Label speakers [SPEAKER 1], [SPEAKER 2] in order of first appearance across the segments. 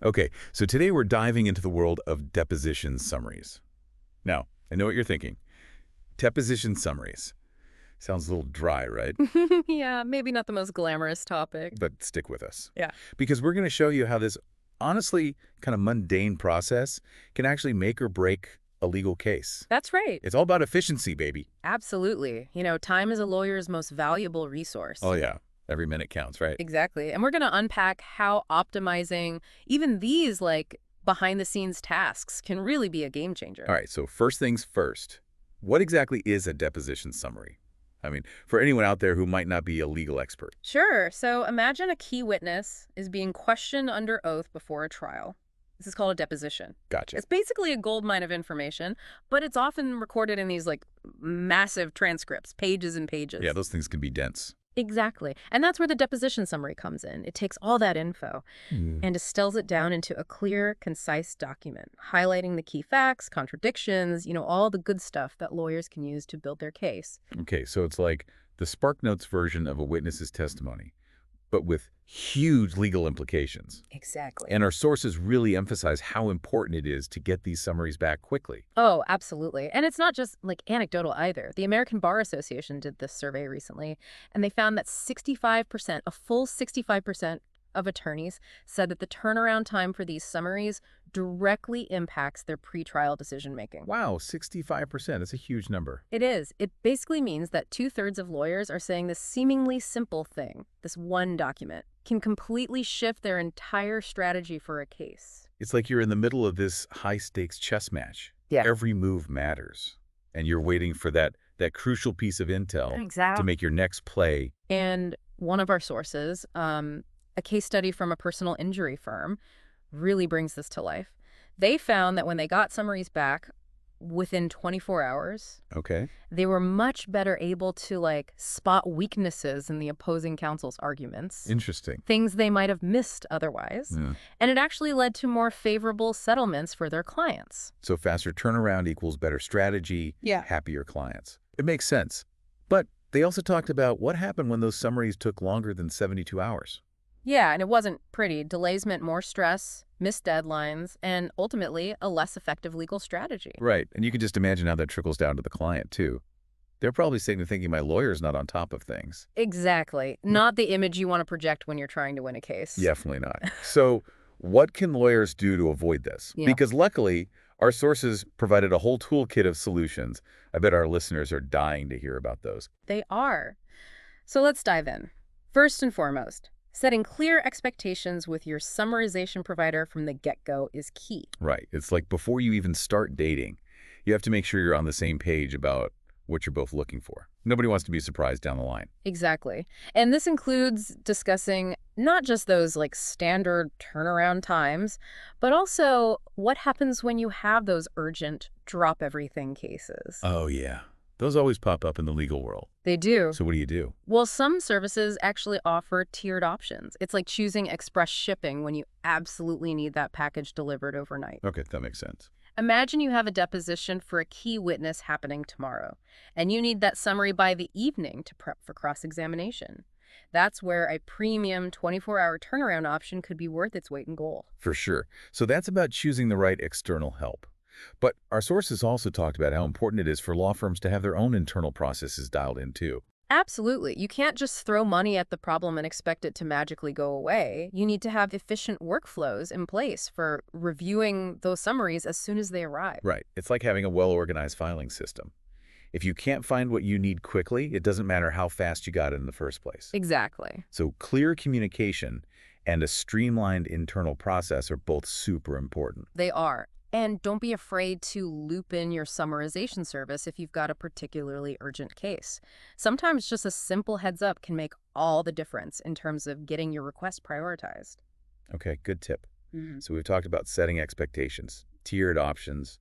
[SPEAKER 1] Okay, so today we're diving into the world of deposition summaries. Now, I know what you're thinking. Deposition summaries. Sounds a little dry, right?
[SPEAKER 2] Yeah, maybe not the most glamorous topic.
[SPEAKER 1] But stick with us.
[SPEAKER 2] Yeah.
[SPEAKER 1] Because we're going to show you how this honestly kind of mundane process can actually make or break a legal case.
[SPEAKER 2] That's right.
[SPEAKER 1] It's all about efficiency, baby.
[SPEAKER 2] Absolutely. Time is a lawyer's most valuable resource.
[SPEAKER 1] Oh, yeah. Every minute counts, right?
[SPEAKER 2] Exactly. And we're going to unpack how optimizing even these, behind-the-scenes tasks can really be a game changer.
[SPEAKER 1] All right, so first things first. What exactly is a deposition summary? I mean, for anyone out there who might not be a legal expert.
[SPEAKER 2] Sure. So imagine a key witness is being questioned under oath before a trial. This is called a deposition.
[SPEAKER 1] Gotcha.
[SPEAKER 2] It's basically a goldmine of information, but it's often recorded in these massive transcripts, pages and pages.
[SPEAKER 1] Yeah, those things can be dense.
[SPEAKER 2] Exactly. And that's where the deposition summary comes in. It takes all that info and distills it down into a clear, concise document, highlighting the key facts, contradictions, all the good stuff that lawyers can use to build their case.
[SPEAKER 1] Okay, so it's like the SparkNotes version of a witness's testimony, but with huge legal implications.
[SPEAKER 2] Exactly.
[SPEAKER 1] And our sources really emphasize how important it is to get these summaries back quickly.
[SPEAKER 2] Oh, absolutely. And it's not just anecdotal either. The American Bar Association did this survey recently, and they found that 65%, a full 65% of attorneys said that the turnaround time for these summaries directly impacts their pretrial decision-making.
[SPEAKER 1] Wow, 65%. That's a huge number.
[SPEAKER 2] It is. It basically means that 2/3 of lawyers are saying this seemingly simple thing, this one document, can completely shift their entire strategy for a case.
[SPEAKER 1] It's like you're in the middle of this high-stakes chess match.
[SPEAKER 2] Yeah.
[SPEAKER 1] Every move matters, and you're waiting for that crucial piece of intel
[SPEAKER 2] Exactly.
[SPEAKER 1] to make your next play.
[SPEAKER 2] And one of our sources, a case study from a personal injury firm, really brings this to life. They found that when they got summaries back within 24 hours,
[SPEAKER 1] Okay.
[SPEAKER 2] they were much better able to spot weaknesses in the opposing counsel's arguments,
[SPEAKER 1] Interesting.
[SPEAKER 2] things they might have missed otherwise.
[SPEAKER 1] Yeah.
[SPEAKER 2] And it actually led to more favorable settlements for their clients.
[SPEAKER 1] So faster turnaround equals better strategy,
[SPEAKER 2] Yeah.
[SPEAKER 1] happier clients. It makes sense. But they also talked about what happened when those summaries took longer than 72 hours.
[SPEAKER 2] Yeah, and it wasn't pretty. Delays meant more stress, missed deadlines, and ultimately a less effective legal strategy.
[SPEAKER 1] Right. And you can just imagine how that trickles down to the client, too. They're probably sitting there thinking my lawyer's not on top of things.
[SPEAKER 2] Exactly. Not the image you want to project when you're trying to win a case.
[SPEAKER 1] Definitely not. So what can lawyers do to avoid this?
[SPEAKER 2] Yeah.
[SPEAKER 1] Because luckily, our sources provided a whole toolkit of solutions. I bet our listeners are dying to hear about those.
[SPEAKER 2] They are. So let's dive in. First and foremost, setting clear expectations with your summarization provider from the get-go is key.
[SPEAKER 1] Right. It's like before you even start dating, you have to make sure you're on the same page about what you're both looking for. Nobody wants to be surprised down the line.
[SPEAKER 2] Exactly. And this includes discussing not just those standard turnaround times, but also what happens when you have those urgent drop everything cases.
[SPEAKER 1] Oh, yeah. Those always pop up in the legal world.
[SPEAKER 2] They do.
[SPEAKER 1] So what do you do?
[SPEAKER 2] Well, some services actually offer tiered options. It's like choosing express shipping when you absolutely need that package delivered overnight.
[SPEAKER 1] Okay, that makes sense.
[SPEAKER 2] Imagine you have a deposition for a key witness happening tomorrow, and you need that summary by the evening to prep for cross-examination. That's where a premium 24-hour turnaround option could be worth its weight in gold.
[SPEAKER 1] For sure. So that's about choosing the right external help. But our sources also talked about how important it is for law firms to have their own internal processes dialed in, too.
[SPEAKER 2] Absolutely. You can't just throw money at the problem and expect it to magically go away. You need to have efficient workflows in place for reviewing those summaries as soon as they arrive.
[SPEAKER 1] Right. It's like having a well-organized filing system. If you can't find what you need quickly, it doesn't matter how fast you got it in the first place.
[SPEAKER 2] Exactly.
[SPEAKER 1] So clear communication and a streamlined internal process are both super important.
[SPEAKER 2] They are. And don't be afraid to loop in your summarization service if you've got a particularly urgent case. Sometimes just a simple heads up can make all the difference in terms of getting your request prioritized.
[SPEAKER 1] Okay, good tip. So we've talked about setting expectations, tiered options,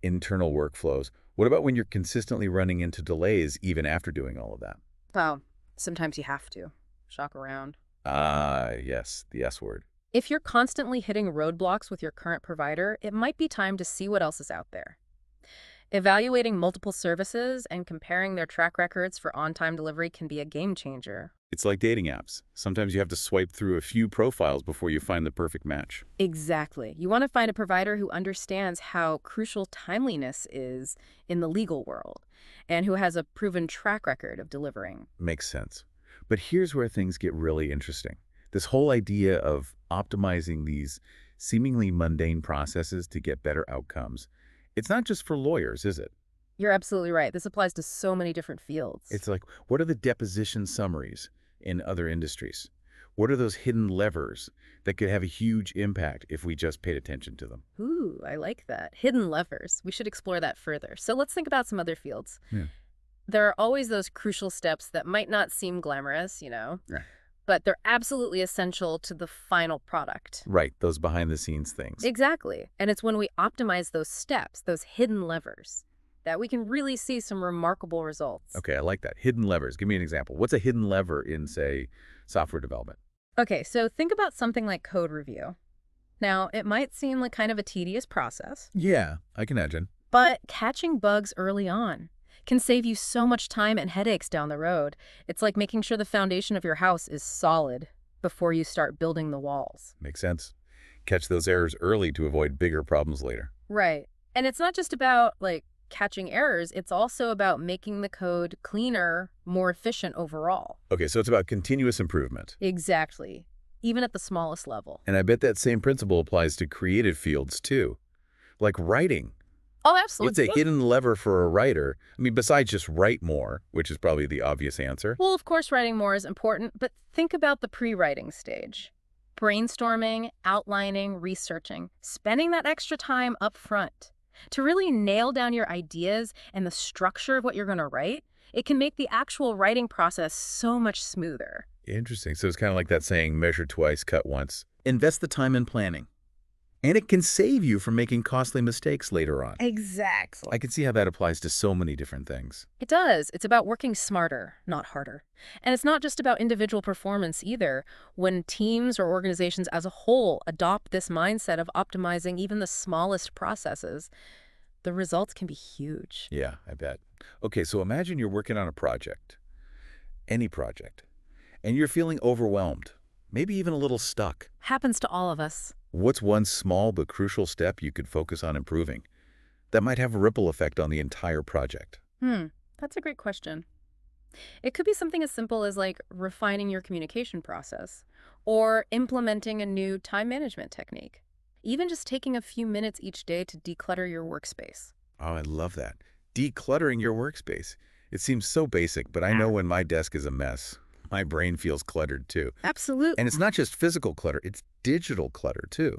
[SPEAKER 1] internal workflows. What about when you're consistently running into delays even after doing all of that?
[SPEAKER 2] Well, sometimes you have to. Shop around.
[SPEAKER 1] Ah, yes, the S word.
[SPEAKER 2] If you're constantly hitting roadblocks with your current provider, it might be time to see what else is out there. Evaluating multiple services and comparing their track records for on-time delivery can be a game changer.
[SPEAKER 1] It's like dating apps. Sometimes you have to swipe through a few profiles before you find the perfect match.
[SPEAKER 2] Exactly. You want to find a provider who understands how crucial timeliness is in the legal world and who has a proven track record of delivering.
[SPEAKER 1] Makes sense. But here's where things get really interesting. This whole idea of optimizing these seemingly mundane processes to get better outcomes. It's not just for lawyers, is it?
[SPEAKER 2] You're absolutely right. This applies to so many different fields.
[SPEAKER 1] It's like, what are the deposition summaries in other industries? What are those hidden levers that could have a huge impact if we just paid attention to them?
[SPEAKER 2] Ooh, I like that. Hidden levers. We should explore that further. So let's think about some other fields.
[SPEAKER 1] Yeah.
[SPEAKER 2] There are always those crucial steps that might not seem glamorous,
[SPEAKER 1] Right.
[SPEAKER 2] but they're absolutely essential to the final product.
[SPEAKER 1] Right, those behind-the-scenes things.
[SPEAKER 2] Exactly. And it's when we optimize those steps, those hidden levers, that we can really see some remarkable results.
[SPEAKER 1] Okay, I like that. Hidden levers. Give me an example. What's a hidden lever in, say, software development?
[SPEAKER 2] Okay, so think about something like code review. Now, it might seem like kind of a tedious process,
[SPEAKER 1] Yeah, I can imagine.
[SPEAKER 2] but catching bugs early on can save you so much time and headaches down the road. It's like making sure the foundation of your house is solid before you start building the walls.
[SPEAKER 1] Makes sense. Catch those errors early to avoid bigger problems later.
[SPEAKER 2] Right. And it's not just about, catching errors. It's also about making the code cleaner, more efficient overall.
[SPEAKER 1] Okay, so it's about continuous improvement.
[SPEAKER 2] Exactly. Even at the smallest level.
[SPEAKER 1] And I bet that same principle applies to creative fields, too. Like writing.
[SPEAKER 2] Oh,
[SPEAKER 1] What's
[SPEAKER 2] absolutely.
[SPEAKER 1] a hidden lever for a writer? I mean, besides just write more, which is probably the obvious answer.
[SPEAKER 2] Well, of course, writing more is important, but think about the pre-writing stage. Brainstorming, outlining, researching, spending that extra time up front. To really nail down your ideas and the structure of what you're going to write, it can make the actual writing process so much smoother.
[SPEAKER 1] Interesting. So it's kind of like that saying, measure twice, cut once. Invest the time in planning. And it can save you from making costly mistakes later on.
[SPEAKER 2] Exactly.
[SPEAKER 1] I can see how that applies to so many different things.
[SPEAKER 2] It does. It's about working smarter, not harder. And it's not just about individual performance either. When teams or organizations as a whole adopt this mindset of optimizing even the smallest processes, the results can be huge.
[SPEAKER 1] Yeah, I bet. Okay, so imagine you're working on a project, any project, and you're feeling overwhelmed, maybe even a little stuck.
[SPEAKER 2] Happens to all of us.
[SPEAKER 1] What's one small but crucial step you could focus on improving that might have a ripple effect on the entire project?
[SPEAKER 2] That's a great question. It could be something as simple as refining your communication process or implementing a new time management technique. Even just taking a few minutes each day to declutter your workspace.
[SPEAKER 1] Oh, I love that. Decluttering your workspace. It seems so basic, but I know when my desk is a mess, my brain feels cluttered too.
[SPEAKER 2] Absolutely.
[SPEAKER 1] And it's not just physical clutter, it's digital clutter too.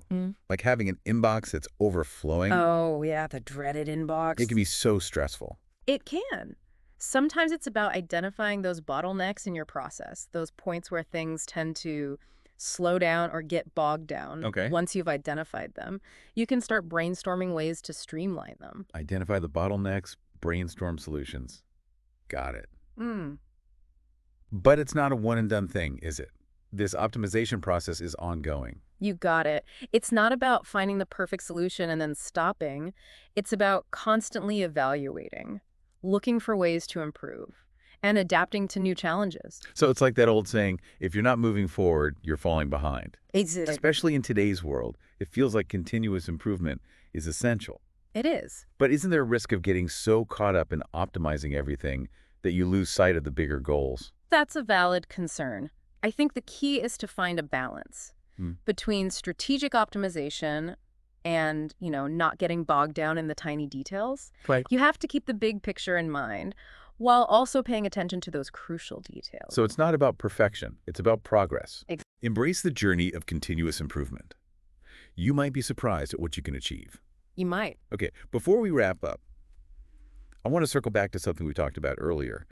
[SPEAKER 1] Like having an inbox that's overflowing.
[SPEAKER 2] Oh, yeah, the dreaded inbox.
[SPEAKER 1] It can be so stressful.
[SPEAKER 2] It can. Sometimes it's about identifying those bottlenecks in your process, those points where things tend to slow down or get bogged down.
[SPEAKER 1] Okay.
[SPEAKER 2] Once you've identified them, you can start brainstorming ways to streamline them.
[SPEAKER 1] Identify the bottlenecks, brainstorm solutions. Got it. But it's not a one-and-done thing, is it? This optimization process is ongoing.
[SPEAKER 2] You got it. It's not about finding the perfect solution and then stopping. It's about constantly evaluating, looking for ways to improve, and adapting to new challenges.
[SPEAKER 1] So it's like that old saying, if you're not moving forward, you're falling behind.
[SPEAKER 2] Exactly.
[SPEAKER 1] Especially in today's world, it feels like continuous improvement is essential.
[SPEAKER 2] It is.
[SPEAKER 1] But isn't there a risk of getting so caught up in optimizing everything that you lose sight of the bigger goals?
[SPEAKER 2] That's a valid concern. I think the key is to find a balance between strategic optimization and, not getting bogged down in the tiny details.
[SPEAKER 1] Right.
[SPEAKER 2] You have to keep the big picture in mind while also paying attention to those crucial details.
[SPEAKER 1] So it's not about perfection, it's about progress.
[SPEAKER 2] Ex-
[SPEAKER 1] Embrace the journey of continuous improvement. You might be surprised at what you can achieve.
[SPEAKER 2] You might.
[SPEAKER 1] Okay, before we wrap up, I want to circle back to something we talked about earlier.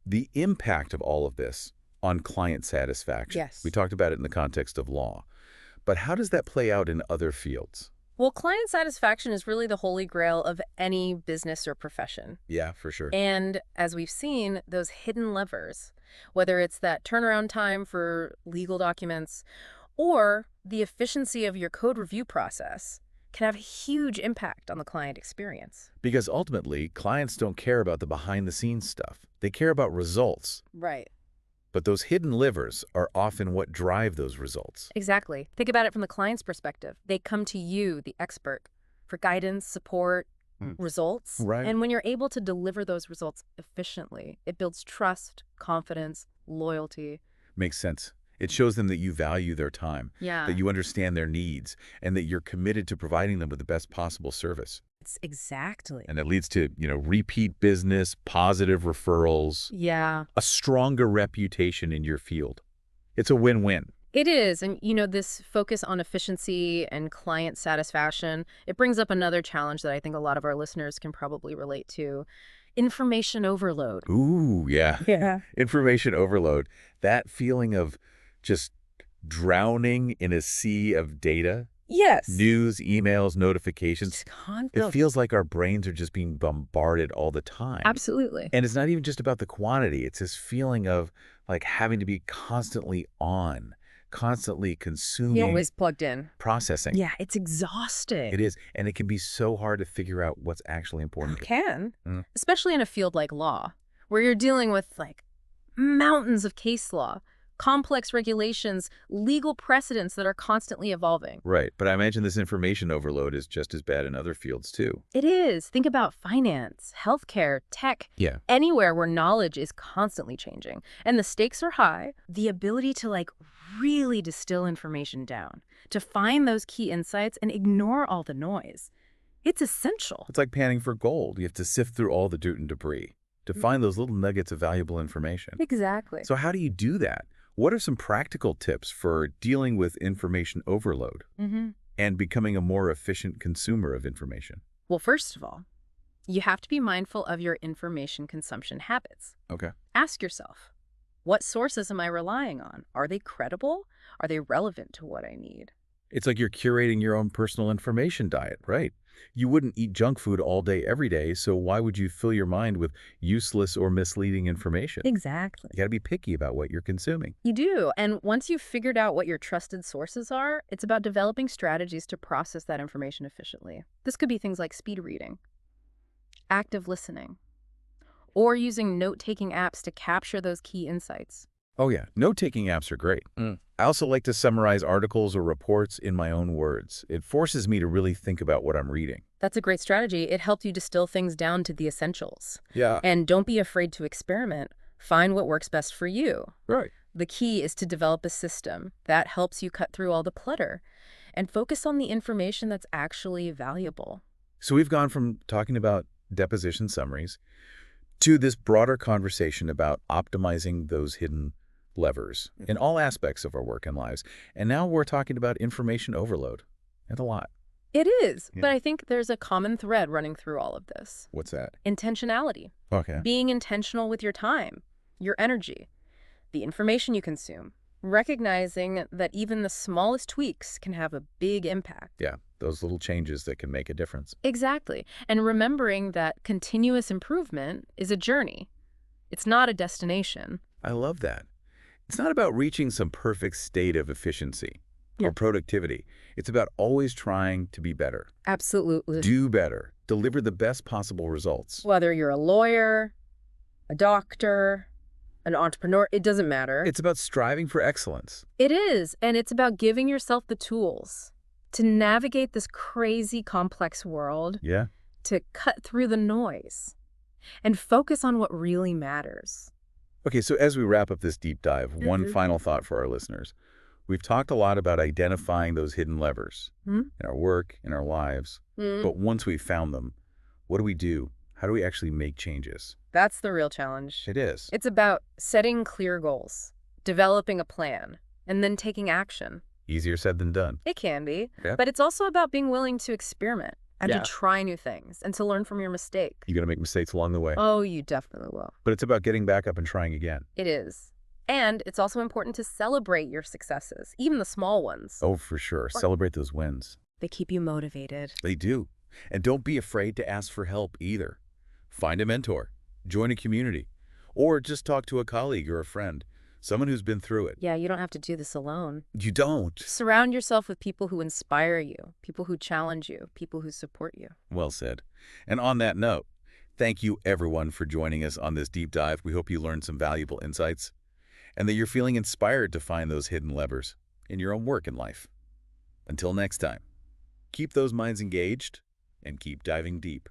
[SPEAKER 1] The impact of all of this on client satisfaction.
[SPEAKER 2] Yes.
[SPEAKER 1] We talked about it in the context of law. But how does that play out in other fields?
[SPEAKER 2] Well, client satisfaction is really the holy grail of any business or profession.
[SPEAKER 1] Yeah, for sure.
[SPEAKER 2] And as we've seen, those hidden levers, whether it's that turnaround time for legal documents or the efficiency of your code review process, can have a huge impact on the client experience.
[SPEAKER 1] Because ultimately, clients don't care about the behind-the-scenes stuff. They care about results.
[SPEAKER 2] Right.
[SPEAKER 1] But those hidden levers are often what drive those results.
[SPEAKER 2] Exactly. Think about it from the client's perspective. They come to you, the expert, for guidance, support, results.
[SPEAKER 1] Right.
[SPEAKER 2] And when you're able to deliver those results efficiently, it builds trust, confidence, loyalty.
[SPEAKER 1] Makes sense. It shows them that you value their time,
[SPEAKER 2] Yeah.
[SPEAKER 1] that you understand their needs, and that you're committed to providing them with the best possible service.
[SPEAKER 2] It's exactly.
[SPEAKER 1] And it leads to, repeat business, positive referrals,
[SPEAKER 2] Yeah.
[SPEAKER 1] a stronger reputation in your field. It's a win-win.
[SPEAKER 2] It is. And, this focus on efficiency and client satisfaction, it brings up another challenge that I think a lot of our listeners can probably relate to. Information overload.
[SPEAKER 1] Ooh, yeah.
[SPEAKER 2] Yeah.
[SPEAKER 1] Information overload. That feeling of just drowning in a sea of data,
[SPEAKER 2] Yes.
[SPEAKER 1] news, emails, notifications. It feels like our brains are just being bombarded all the time.
[SPEAKER 2] Absolutely.
[SPEAKER 1] And it's not even just about the quantity. It's this feeling of like having to be constantly on, constantly consuming,
[SPEAKER 2] Always plugged in.
[SPEAKER 1] processing.
[SPEAKER 2] Yeah, it's exhausting.
[SPEAKER 1] It is. And it can be so hard to figure out what's actually important.
[SPEAKER 2] It can.
[SPEAKER 1] Mm.
[SPEAKER 2] Especially in a field like law, where you're dealing with mountains of case law, complex regulations, legal precedents that are constantly evolving.
[SPEAKER 1] Right. But I imagine this information overload is just as bad in other fields too.
[SPEAKER 2] It is. Think about finance, healthcare, tech,
[SPEAKER 1] Yeah.
[SPEAKER 2] anywhere where knowledge is constantly changing. And the stakes are high. The ability to really distill information down, to find those key insights and ignore all the noise. It's essential.
[SPEAKER 1] It's like panning for gold. You have to sift through all the dirt and debris to find those little nuggets of valuable information.
[SPEAKER 2] Exactly.
[SPEAKER 1] So how do you do that? What are some practical tips for dealing with information overload and becoming a more efficient consumer of information?
[SPEAKER 2] Well, first of all, you have to be mindful of your information consumption habits.
[SPEAKER 1] Okay.
[SPEAKER 2] Ask yourself, what sources am I relying on? Are they credible? Are they relevant to what I need?
[SPEAKER 1] It's like you're curating your own personal information diet, right? You wouldn't eat junk food all day, every day, so why would you fill your mind with useless or misleading information?
[SPEAKER 2] Exactly.
[SPEAKER 1] You got to be picky about what you're consuming.
[SPEAKER 2] You do. And once you've figured out what your trusted sources are, it's about developing strategies to process that information efficiently. This could be things like speed reading, active listening, or using note-taking apps to capture those key insights.
[SPEAKER 1] Oh yeah, note-taking apps are great. I also like to summarize articles or reports in my own words. It forces me to really think about what I'm reading.
[SPEAKER 2] That's a great strategy. It helps you distill things down to the essentials.
[SPEAKER 1] Yeah.
[SPEAKER 2] And don't be afraid to experiment. Find what works best for you.
[SPEAKER 1] Right.
[SPEAKER 2] The key is to develop a system that helps you cut through all the clutter and focus on the information that's actually valuable.
[SPEAKER 1] So we've gone from talking about deposition summaries to this broader conversation about optimizing those hidden levers in all aspects of our work and lives. And now we're talking about information overload. And a lot.
[SPEAKER 2] It is,
[SPEAKER 1] Yeah.
[SPEAKER 2] but I think there's a common thread running through all of this.
[SPEAKER 1] What's that?
[SPEAKER 2] Intentionality.
[SPEAKER 1] Okay.
[SPEAKER 2] Being intentional with your time, your energy, the information you consume. Recognizing that even the smallest tweaks can have a big impact.
[SPEAKER 1] Yeah, those little changes that can make a difference.
[SPEAKER 2] Exactly. And remembering that continuous improvement is a journey. It's not a destination.
[SPEAKER 1] I love that. It's not about reaching some perfect state of efficiency
[SPEAKER 2] Yeah.
[SPEAKER 1] or productivity. It's about always trying to be better,
[SPEAKER 2] Absolutely.
[SPEAKER 1] do better, deliver the best possible results.
[SPEAKER 2] Whether you're a lawyer, a doctor, an entrepreneur, it doesn't matter.
[SPEAKER 1] It's about striving for excellence.
[SPEAKER 2] It is, and it's about giving yourself the tools to navigate this crazy, complex world,
[SPEAKER 1] Yeah.
[SPEAKER 2] to cut through the noise, and focus on what really matters.
[SPEAKER 1] Okay, so as we wrap up this deep dive, one final thought for our listeners. We've talked a lot about identifying those hidden levers in our work, in our lives. But once we've found them, what do we do? How do we actually make changes?
[SPEAKER 2] That's the real challenge.
[SPEAKER 1] It is.
[SPEAKER 2] It's about setting clear goals, developing a plan, and then taking action.
[SPEAKER 1] Easier said than done.
[SPEAKER 2] It can be,
[SPEAKER 1] Yeah.
[SPEAKER 2] but it's also about being willing to experiment and
[SPEAKER 1] Yeah.
[SPEAKER 2] to try new things and to learn from your mistake.
[SPEAKER 1] You're going to make mistakes along the way.
[SPEAKER 2] Oh, you definitely will.
[SPEAKER 1] But it's about getting back up and trying again.
[SPEAKER 2] It is. And it's also important to celebrate your successes, even the small ones.
[SPEAKER 1] Oh, for sure. Celebrate those wins.
[SPEAKER 2] They keep you motivated.
[SPEAKER 1] They do. And don't be afraid to ask for help either. Find a mentor, join a community, or just talk to a colleague or a friend. Someone who's been through it.
[SPEAKER 2] Yeah, you don't have to do this alone.
[SPEAKER 1] You don't.
[SPEAKER 2] Surround yourself with people who inspire you, people who challenge you, people who support you.
[SPEAKER 1] Well said. And on that note, thank you everyone for joining us on this deep dive. We hope you learned some valuable insights and that you're feeling inspired to find those hidden levers in your own work and life. Until next time, keep those minds engaged and keep diving deep.